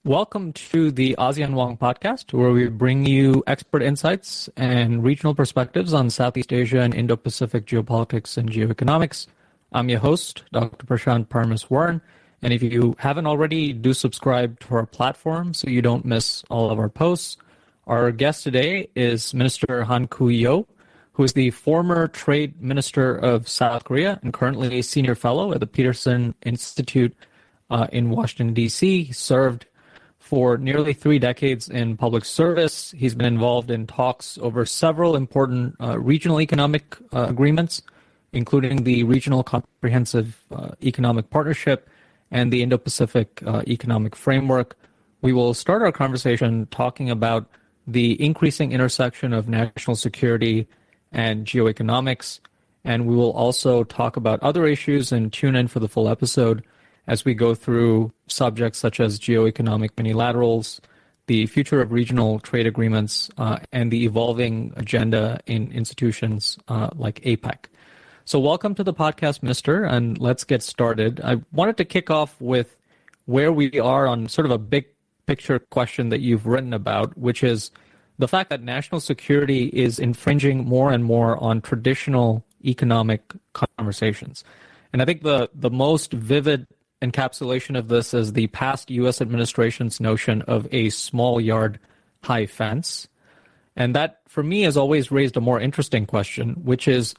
Welcome to the ASEAN Wonk podcast, where we bring you expert insights and regional perspectives on Southeast Asia and Indo-Pacific geopolitics and geoeconomics. I'm your host, Dr. Prashant Parmas-Warren, and if you haven't already, do subscribe to our platform so you don't miss all of our posts. Our guest today is Minister Han Koo-yo, who is the former Trade Minister of South Korea and currently a senior fellow at the Peterson Institute in Washington, D.C. He served for nearly 3 decades in public service. He's been involved in talks over several important regional economic agreements, including the Regional Comprehensive Economic Partnership and the Indo-Pacific Economic Framework. We will start our conversation talking about the increasing intersection of national security and geoeconomics, and we will also talk about other issues and tune in for the full episode as we go through subjects such as geoeconomic minilaterals, the future of regional trade agreements, and the evolving agenda in institutions like APEC. So welcome to the podcast, Minister, and let's get started. I wanted to kick off with where we are on sort of a big picture question that you've written about, which is the fact that national security is infringing more and more on traditional economic conversations. And I think the most vivid encapsulation of this is the past U.S. administration's notion of a small yard, high fence. And that, for me, has always raised a more interesting question, which is,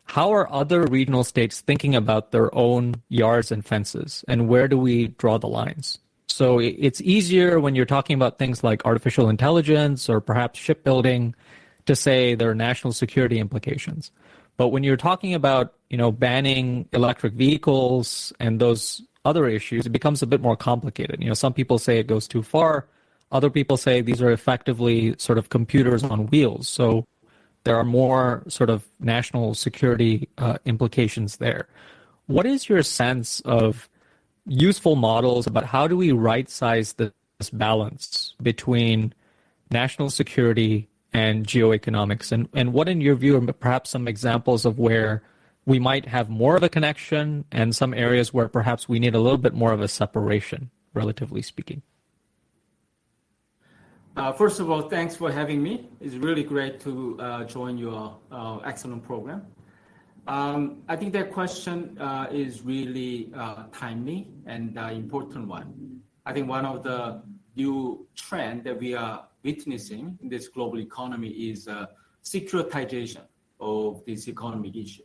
how are other regional states thinking about their own yards and fences, and where do we draw the lines? So it's easier when you're talking about things like artificial intelligence or perhaps shipbuilding to say there are national security implications. But when you're talking about, banning electric vehicles and those other issues, it becomes a bit more complicated. Some people say it goes too far. Other people say these are effectively sort of computers on wheels. So there are more sort of national security implications there. What is your sense of useful models about how do we right-size this balance between national security and geoeconomics? And what, in your view, are perhaps some examples of where we might have more of a connection and some areas where perhaps we need a little bit more of a separation, relatively speaking? First of all, thanks for having me. It's really great to join your excellent program. I think that question is really timely and important one. I think one of the new trends that we are witnessing in this global economy is securitization of this economic issue.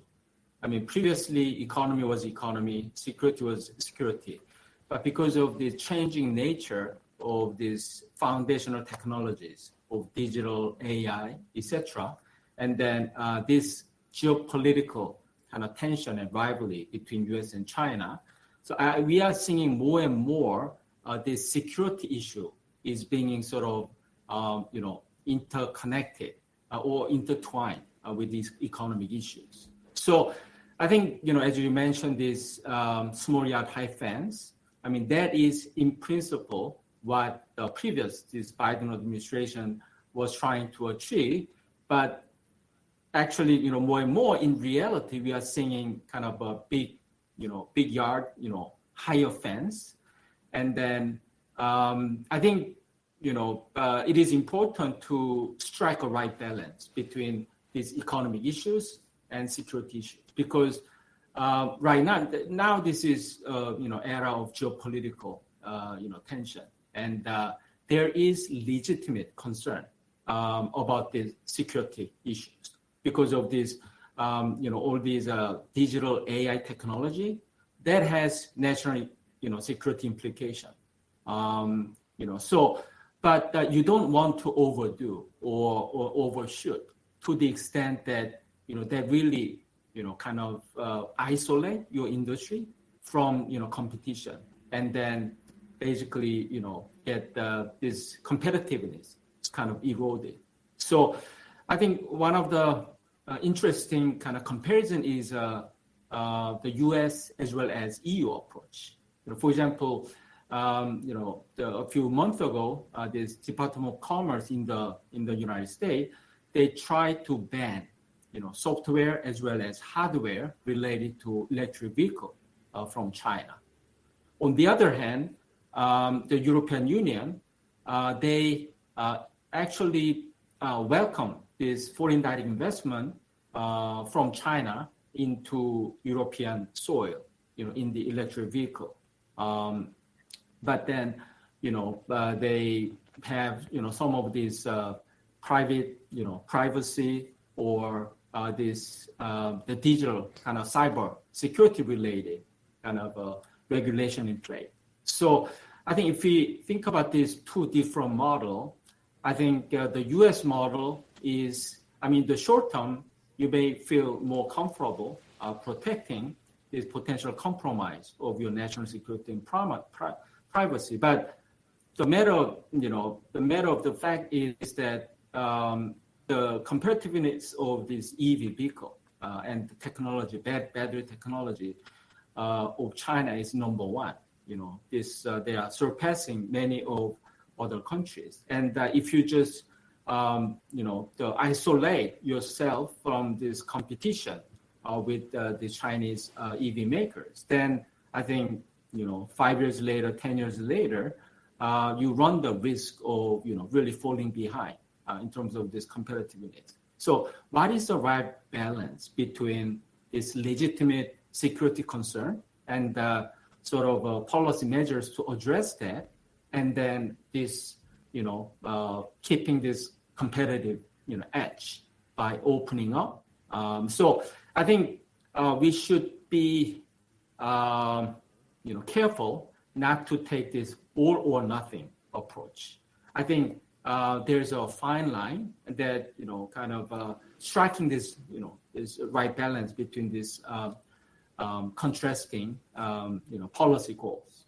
I mean, previously, economy was economy, security was security. But because of the changing nature of these foundational technologies of digital AI, etc., and then this geopolitical kind of tension and rivalry between U.S. and China, so we are seeing more and more this security issue is being sort of, interconnected or intertwined with these economic issues. So I think, as you mentioned, this small yard, high fence, I mean, that is in principle what this Biden administration was trying to achieve. But actually, more and more in reality, we are seeing kind of a big yard, higher fence. And then I think, it is important to strike a right balance between these economic issues and security issues, because right now this is era of geopolitical tension, and there is legitimate concern about the security issues because of this all these digital AI technology that has national security implication. But you don't want to overdo or overshoot to the extent that that really kind of isolate your industry from competition, and then basically get this competitiveness is kind of eroded. So I think one of the interesting kind of comparison is the U.S. as well as EU approach. For example, a few months ago, this Department of Commerce in the United States, they tried to ban software as well as hardware related to electric vehicle from China. On the other hand, the European Union, they actually welcome this foreign direct investment from China into European soil, in the electric vehicle. But then, they have, some of these private, privacy or this the digital kind of cyber security related kind of regulation in play. So I think if we think about these two different models, I think the U.S. model is, the short term, you may feel more comfortable protecting this potential compromise of your national security and privacy. But the matter of the fact is that the competitiveness of this EV vehicle and the technology, battery technology of China is number one. They are surpassing many of other countries. And if you just isolate yourself from this competition with the Chinese EV makers, then I think 5 years later, 10 years later, you run the risk of really falling behind in terms of this competitiveness. So what is the right balance between this legitimate security concern and sort of policy measures to address that, and then this keeping this competitive edge by opening up? So I think we should be careful not to take this all or nothing approach. I think there's a fine line that kind of striking this this right balance between this contrasting policy goals.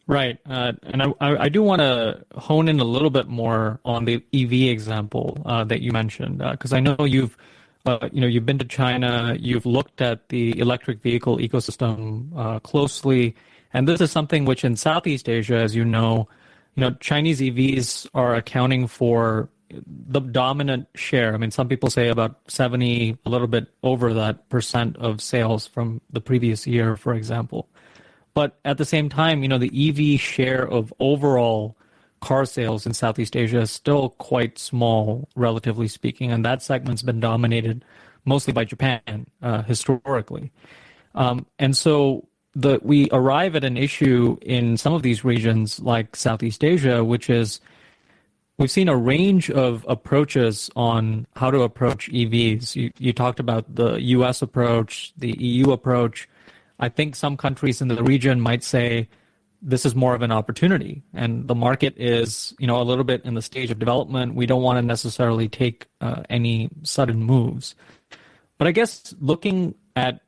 Right, and I do want to hone in a little bit more on the EV example that you mentioned, because I know you've been to China, you've looked at the electric vehicle ecosystem closely, and this is something which in Southeast Asia, as Chinese EVs are accounting for the dominant share. Some people say about 70, a little bit over that % of sales from the previous year, for example. But at the same time, the EV share of overall car sales in Southeast Asia is still quite small, relatively speaking, and that segment's been dominated mostly by Japan historically. And so we arrive at an issue in some of these regions like Southeast Asia, which is we've seen a range of approaches on how to approach EVs. You talked about the US approach, the EU approach. I think some countries in the region might say this is more of an opportunity, and the market is, a little bit in the stage of development. We don't want to necessarily take any sudden moves. But I guess looking at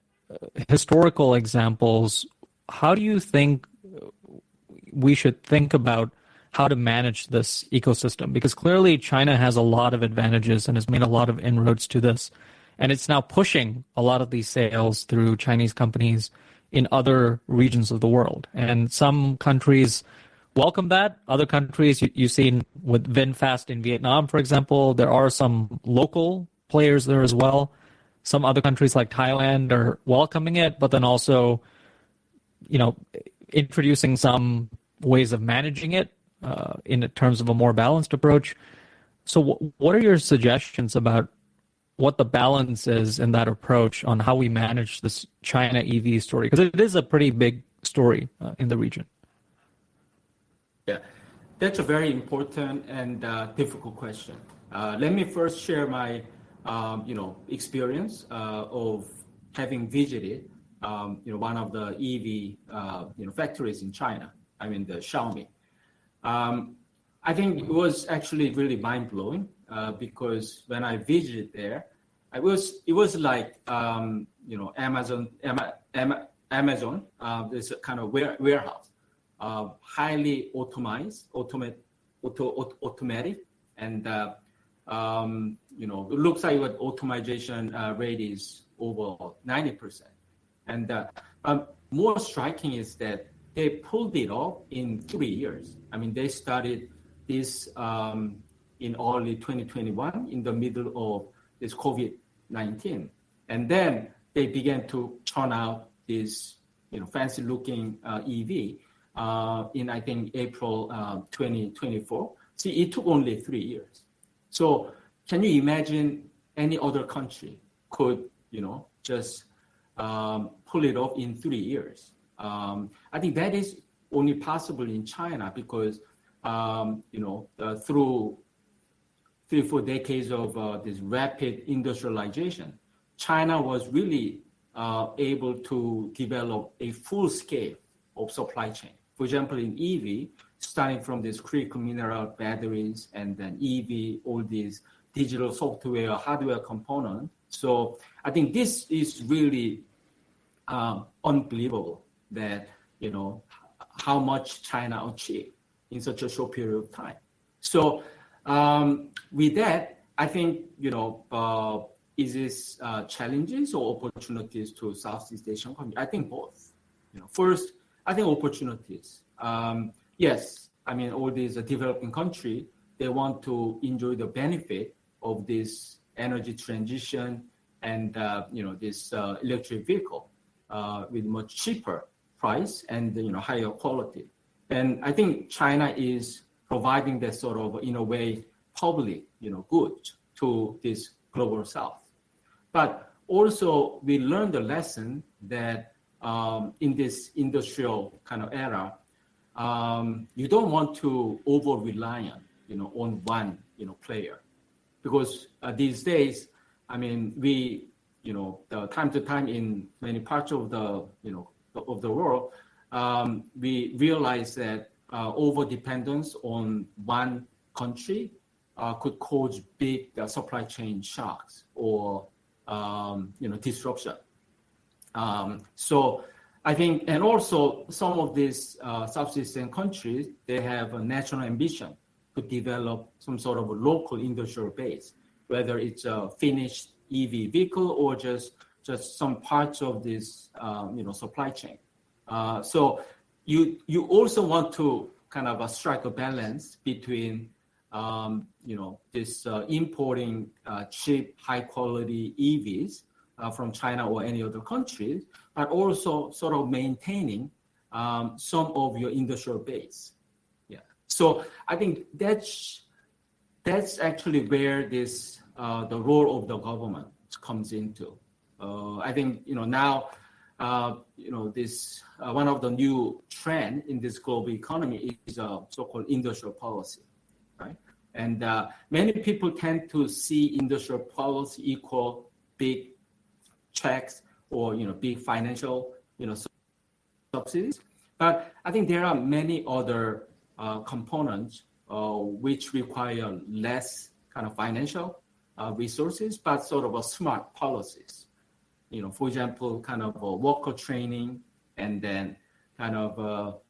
historical examples, how do you think we should think about how to manage this ecosystem? Because clearly China has a lot of advantages and has made a lot of inroads to this. And it's now pushing a lot of these sales through Chinese companies in other regions of the world. And some countries welcome that. Other countries, you've seen with VinFast in Vietnam, for example, there are some local players there as well. Some other countries like Thailand are welcoming it, but then also, introducing some ways of managing it in terms of a more balanced approach. So what are your suggestions about what the balance is in that approach on how we manage this China EV story? Because it is a pretty big story in the region. Yeah, that's a very important and difficult question. Let me first share my experience of having visited one of the EV factories in China. The Xiaomi. I think it was actually really mind-blowing because when I visited there, it was like Amazon. This kind of warehouse, highly automatic, and it looks like what automation rate is over 90%. And more striking is that they pulled it off in 3 years. They started this in early 2021, in the middle of this COVID-19. And then they began to churn out this fancy-looking EV in, I think, April 2024. See, it took only 3 years. So can you imagine any other country could, just pull it off in 3 years? I think that is only possible in China because, through 3-4 decades of this rapid industrialization, China was really able to develop a full scale of supply chain. For example, in EV, starting from these critical mineral batteries and then EV, all these digital software, hardware components. So I think this is really unbelievable that, how much China achieved in such a short period of time. So with that, I think, is this challenges or opportunities to Southeast Asian countries? I think both. First, I think opportunities. Yes, I mean, all these developing countries, they want to enjoy the benefit of this energy transition and, this electric vehicle with much cheaper price and, higher quality. And I think China is providing that sort of, in a way, public, goods to this global South. But also, we learned the lesson that in this industrial kind of era, you don't want to over-rely on one, player. Because these days, I mean, we, time to time in many parts of the, of the world, we realize that over-dependence on one country could cause big supply chain shocks or, disruption. So I think, and also some of these Southeast Asian countries, they have a national ambition to develop some sort of a local industrial base, whether it's a finished EV vehicle or just some parts of this, supply chain. So you also want to kind of strike a balance between, this importing cheap, high quality EVs from China or any other countries, but also sort of maintaining some of your industrial base. Yeah. So I think that's actually where this the role of the government comes into. I think now this one of the new trend in this global economy is so-called industrial policy, right? And many people tend to see industrial policy equal big checks or big financial subsidies. But I think there are many other components which require less kind of financial resources, but sort of a smart policies. For example, kind of a worker training, and then kind of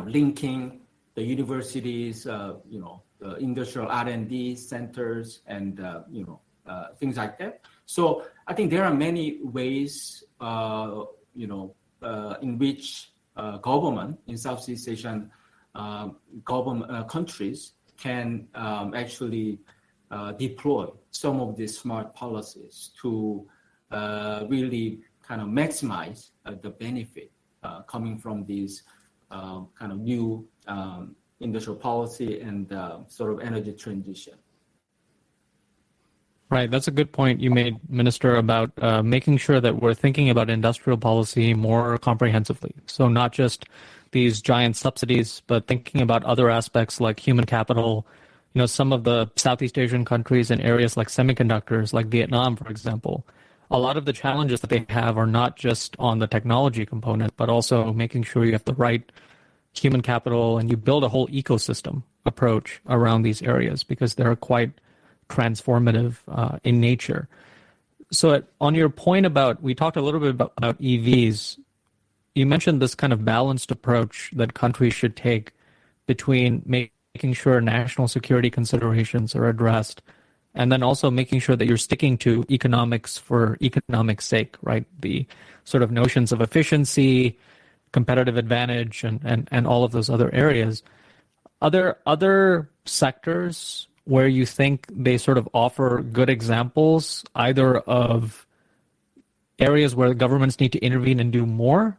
linking the universities, the industrial R&D centers, and things like that. So I think there are many ways, in which government in Southeast Asian countries can actually deploy some of these smart policies to really kind of maximize the benefit coming from these kind of new industrial policy and sort of energy transition. Right. That's a good point you made, Minister, about making sure that we're thinking about industrial policy more comprehensively. So not just these giant subsidies, but thinking about other aspects like human capital. Some of the Southeast Asian countries in areas like semiconductors, like Vietnam, for example, a lot of the challenges that they have are not just on the technology component, but also making sure you have the right human capital and you build a whole ecosystem approach around these areas because they're quite transformative in nature. So on your point about, we talked a little bit about EVs, you mentioned this kind of balanced approach that countries should take between making sure national security considerations are addressed and then also making sure that you're sticking to economics for economics sake, right? The sort of notions of efficiency, competitive advantage, and all of those other areas. Are there other sectors where you think they sort of offer good examples, either of areas where governments need to intervene and do more,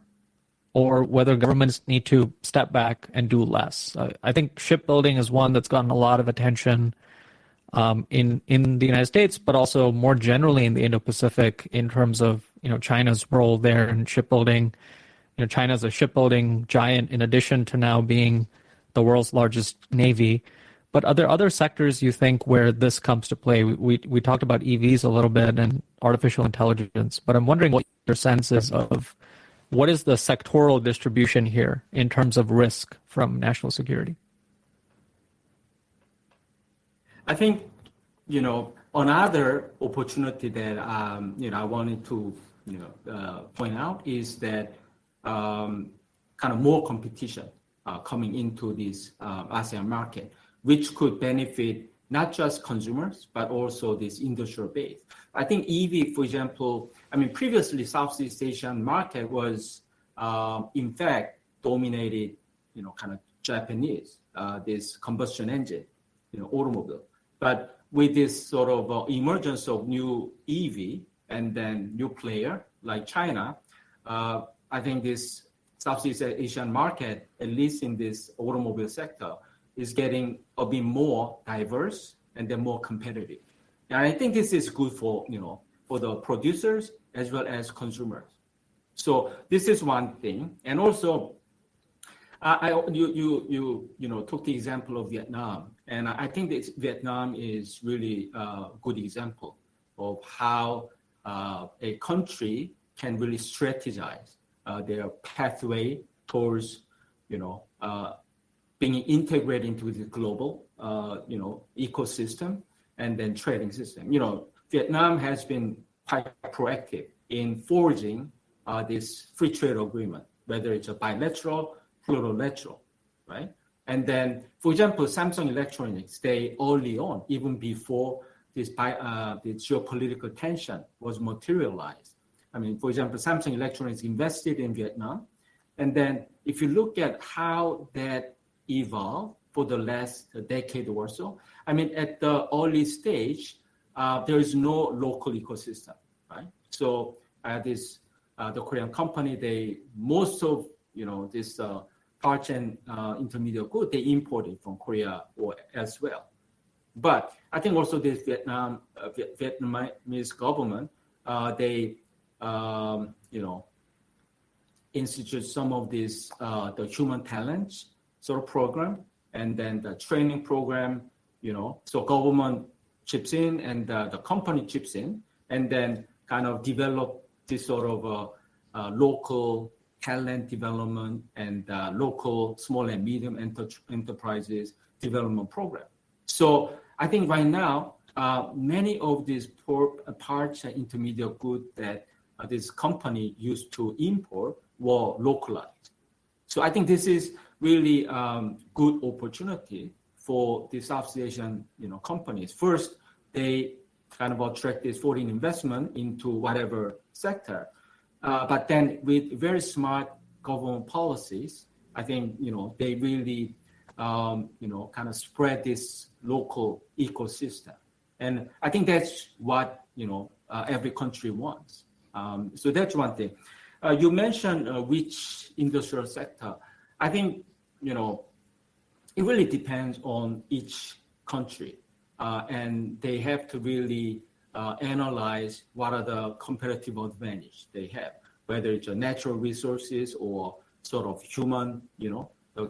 or whether governments need to step back and do less. I think shipbuilding is one that's gotten a lot of attention in the United States, but also more generally in the Indo-Pacific in terms of China's role there in shipbuilding. China's a shipbuilding giant in addition to now being the world's largest navy. But are there other sectors you think where this comes to play? We talked about EVs a little bit and artificial intelligence, but I'm wondering what your sense is of what is the sectoral distribution here in terms of risk from national security? I think, another opportunity that, I wanted to, point out is that kind of more competition coming into this ASEAN market, which could benefit not just consumers, but also this industrial base. I think EV, for example, previously Southeast Asian market was, in fact, dominated, kind of Japanese, this combustion engine, automobile. But with this sort of emergence of new EV and then new player like China, I think this Southeast Asian market, at least in this automobile sector, is getting a bit more diverse and then more competitive. And I think this is good for, for the producers as well as consumers. So this is one thing. And also, you took the example of Vietnam, and I think that Vietnam is really a good example of how a country can really strategize their pathway towards, being integrated into the global, ecosystem and then trading system. Vietnam has been quite proactive in forging this free trade agreement, whether it's a bilateral, plurilateral, right? And then, for example, Samsung Electronics, they early on, even before this geopolitical tension was materialized. For example, Samsung Electronics invested in Vietnam. And then if you look at how that evolved for the last decade or so, at the early stage, there is no local ecosystem, right? So the Korean company, most of, this parts and intermediate goods, they imported from Korea or elsewhere. But I think also this Vietnamese government, they, institute some of this, the human talents sort of program, and then the training program, so government chips in and the company chips in, and then kind of develop this sort of local talent development and local small and medium enterprises development program. So I think right now, many of these parts and intermediate goods that this company used to import were localized. So I think this is really good opportunity for the Southeast Asian, companies. First, they kind of attract this foreign investment into whatever sector. But then with very smart government policies, I think, they really, kind of spread this local ecosystem. And I think that's what, every country wants. So that's one thing. You mentioned which industrial sector. I think, it really depends on each country. And they have to really analyze what are the competitive advantage they have, whether it's a natural resources or sort of human,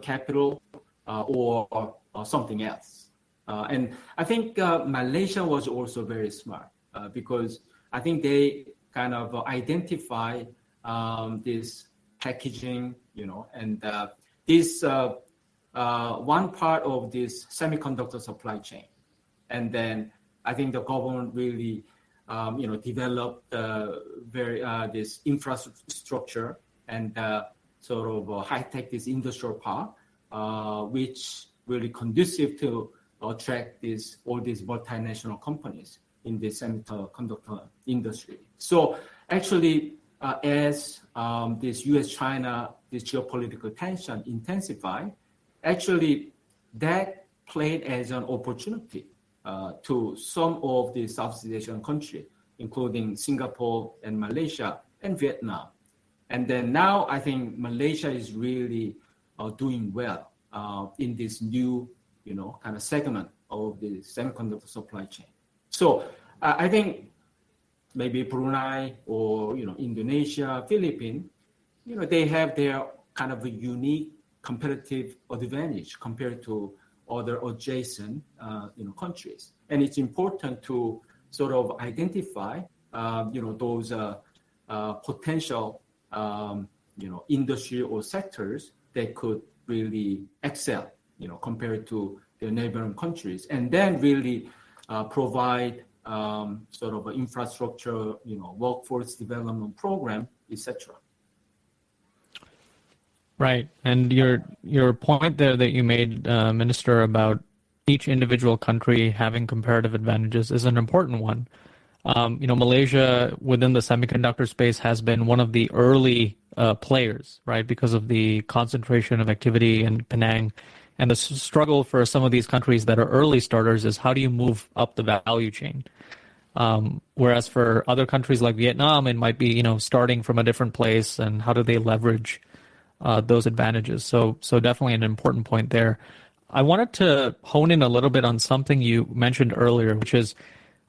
capital or something else. And I think Malaysia was also very smart because I think they kind of identify this packaging, and this one part of this semiconductor supply chain. And then I think the government really, developed this infrastructure and sort of high-tech this industrial park, which really conducive to attract all these multinational companies in the semiconductor industry. So actually, as this U.S.-China, this geopolitical tension intensify, actually that played as an opportunity to some of the Southeast Asian countries, including Singapore and Malaysia and Vietnam. And then now I think Malaysia is really doing well in this new, kind of segment of the semiconductor supply chain. So I think maybe Brunei or Indonesia, Philippines, they have their kind of a unique competitive advantage compared to other adjacent countries, and it's important to sort of identify those potential industry or sectors that could really excel compared to their neighboring countries, and then really provide sort of an infrastructure, workforce development program, etc. Right. And your point there that you made, Minister, about each individual country having comparative advantages is an important one. Malaysia within the semiconductor space has been one of the early players, right, because of the concentration of activity in Penang. And the struggle for some of these countries that are early starters is how do you move up the value chain? Whereas for other countries like Vietnam, it might be, starting from a different place, and how do they leverage those advantages? So definitely an important point there. I wanted to hone in a little bit on something you mentioned earlier, which is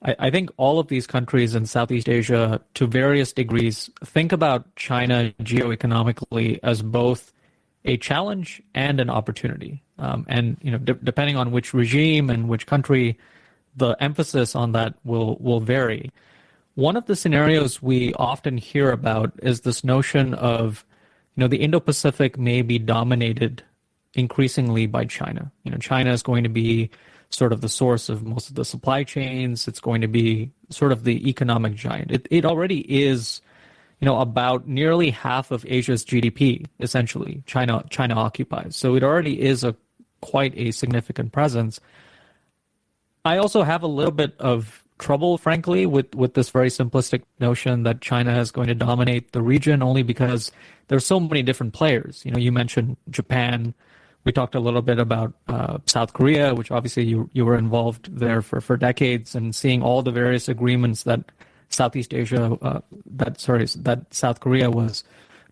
I think all of these countries in Southeast Asia, to various degrees, think about China geoeconomically as both a challenge and an opportunity. And depending on which regime and which country, the emphasis on that will vary. One of the scenarios we often hear about is this notion of, the Indo-Pacific may be dominated increasingly by China. China is going to be sort of the source of most of the supply chains. It's going to be sort of the economic giant. It already is, about nearly half of Asia's GDP, essentially, China occupies. So it already is quite a significant presence. I also have a little bit of trouble, frankly, with this very simplistic notion that China is going to dominate the region, only because there's so many different players. You mentioned Japan. We talked a little bit about South Korea, which obviously you were involved there for decades, and seeing all the various agreements that Southeast Asia, that South Korea was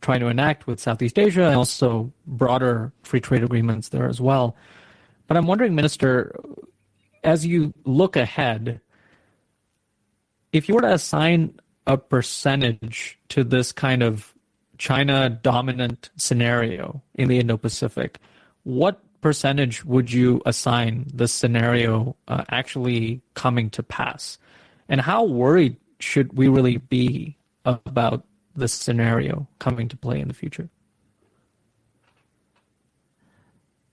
trying to enact with Southeast Asia, and also broader free trade agreements there as well. But I'm wondering, Minister, as you look ahead, if you were to assign a percentage to this kind of China dominant scenario in the Indo-Pacific, what percentage would you assign this scenario actually coming to pass? And how worried should we really be about this scenario coming to play in the future?